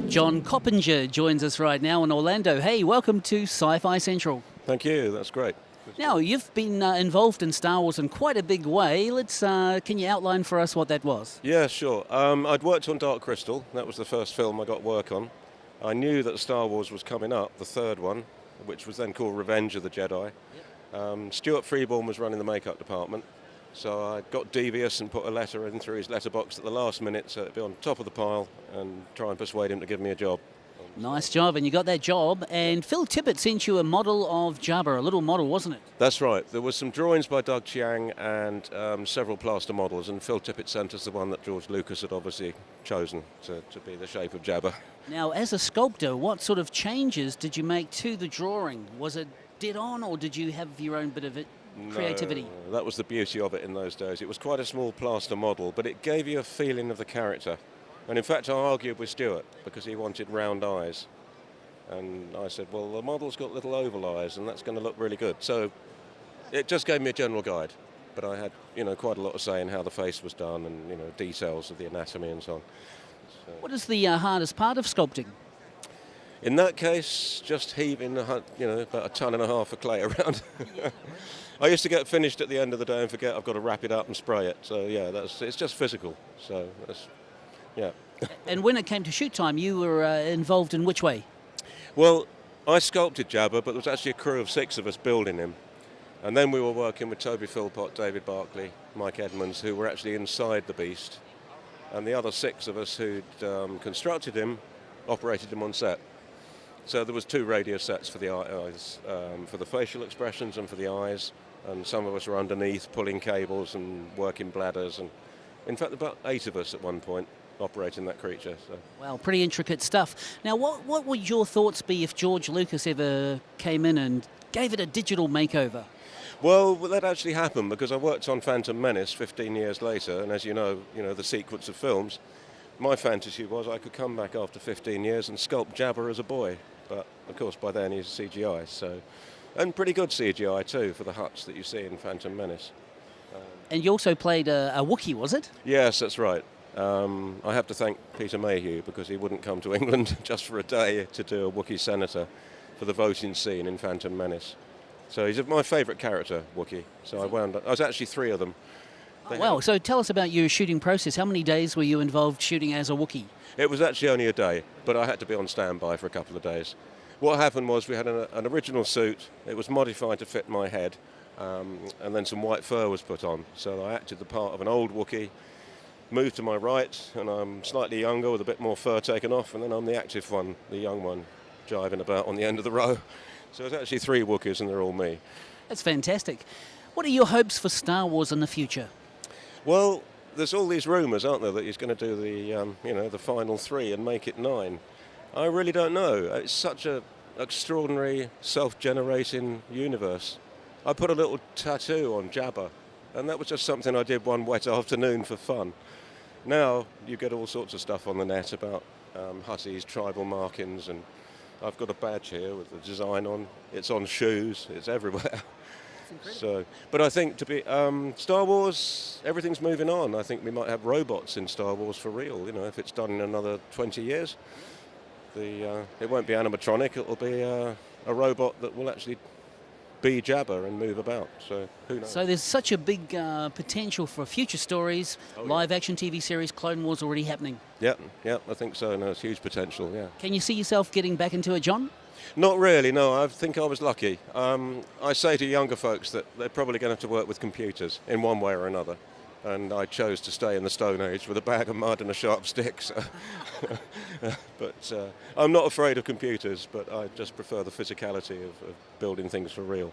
John Coppinger joins us right now in Orlando. Hey, welcome to Sci-Fi Central. Thank you, that's great. Now, you've been involved in Star Wars in quite a big way. Can you outline for us what that was? Yeah, sure. I'd worked on Dark Crystal. That was the first film I got work on. I knew that Star Wars was coming up, the third one, which was then called Revenge of the Jedi. Stuart Freeborn was running the makeup department, so I got devious and put a letter in through his letterbox at the last minute so it'd be on top of the pile and try and persuade him to give me a job. Nice job, and you got that job. And Phil Tippett sent you a model of Jabba, a little model, wasn't it? That's right. There was some drawings by Doug Chiang and several plaster models, and Phil Tippett sent us the one that George Lucas had obviously chosen to be the shape of Jabba. Now, as a sculptor, what sort of changes did you make to the drawing? Was it dead on, or did you have your own bit of creativity? No, that was the beauty of it in those days. It was quite a small plaster model, but it gave you a feeling of the character. And in fact, I argued with Stuart because he wanted round eyes. And I said, well, the model's got little oval eyes and that's going to look really good. So it just gave me a general guide. But I had, quite a lot of say in how the face was done and, details of the anatomy and so on. So, what is the hardest part of sculpting? in that case, just heaving, about 1.5 tons of clay around. I used to get finished at the end of the day and forget I've got to wrap it up and spray it. So yeah, it's just physical. So that's... Yeah. And when it came to shoot time, you were involved in which way? Well, I sculpted Jabba, but there was actually a crew of 6 of us building him. And then we were working with Toby Philpott, David Barclay, Mike Edmonds, who were actually inside the beast. And the other 6 of us who'd constructed him operated him on set. So there was 2 radio sets for the eyes, for the facial expressions and for the eyes. And some of us were underneath pulling cables and working bladders. And in fact, about 8 of us at one point operating that creature. So. Well, pretty intricate stuff. Now, what would your thoughts be if George Lucas ever came in and gave it a digital makeover? Well, that actually happened because I worked on Phantom Menace 15 years later, and as you know, the sequence of films, my fantasy was I could come back after 15 years and sculpt Jabba as a boy. But, of course, by then he's CGI, so... And pretty good CGI, too, for the Hutts that you see in Phantom Menace. And you also played a Wookiee, was it? Yes, that's right. I have to thank Peter Mayhew because he wouldn't come to England just for a day to do a Wookiee senator for the voting scene in Phantom Menace. So he's my favourite character, Wookiee. So I was actually 3 of them. Oh, wow, so tell us about your shooting process. How many days were you involved shooting as a Wookiee? It was actually only a day, but I had to be on standby for a couple of days. What happened was we had an original suit. It was modified to fit my head, and then some white fur was put on. So I acted the part of an old Wookiee, moved to my right, and I'm slightly younger with a bit more fur taken off, and then I'm the active one, the young one, jiving about on the end of the row. So it's actually 3 Wookiees, and they're all me. That's fantastic. What are your hopes for Star Wars in the future? Well, there's all these rumours, aren't there, that he's going to do the final 3 and make it 9. I really don't know. It's such an extraordinary, self-generating universe. I put a little tattoo on Jabba, and that was just something I did one wet afternoon for fun. Now you get all sorts of stuff on the net about Hutties, tribal markings, and I've got a badge here with the design on. It's on shoes. It's everywhere. So, but I think Star Wars, everything's moving on. I think we might have robots in Star Wars for real. If it's done in another 20 years, it won't be animatronic. It'll be a robot that will actually be Jabba and move about. So who knows? So there's such a big potential for future stories, live-action TV series, Clone Wars already happening. Yeah, I think so. No, it's huge potential. Yeah. Can you see yourself getting back into it, John? Not really, no. I think I was lucky. I say to younger folks that they're probably going to have to work with computers in one way or another. And I chose to stay in the Stone Age with a bag of mud and a sharp stick. So. But I'm not afraid of computers, but I just prefer the physicality of building things for real.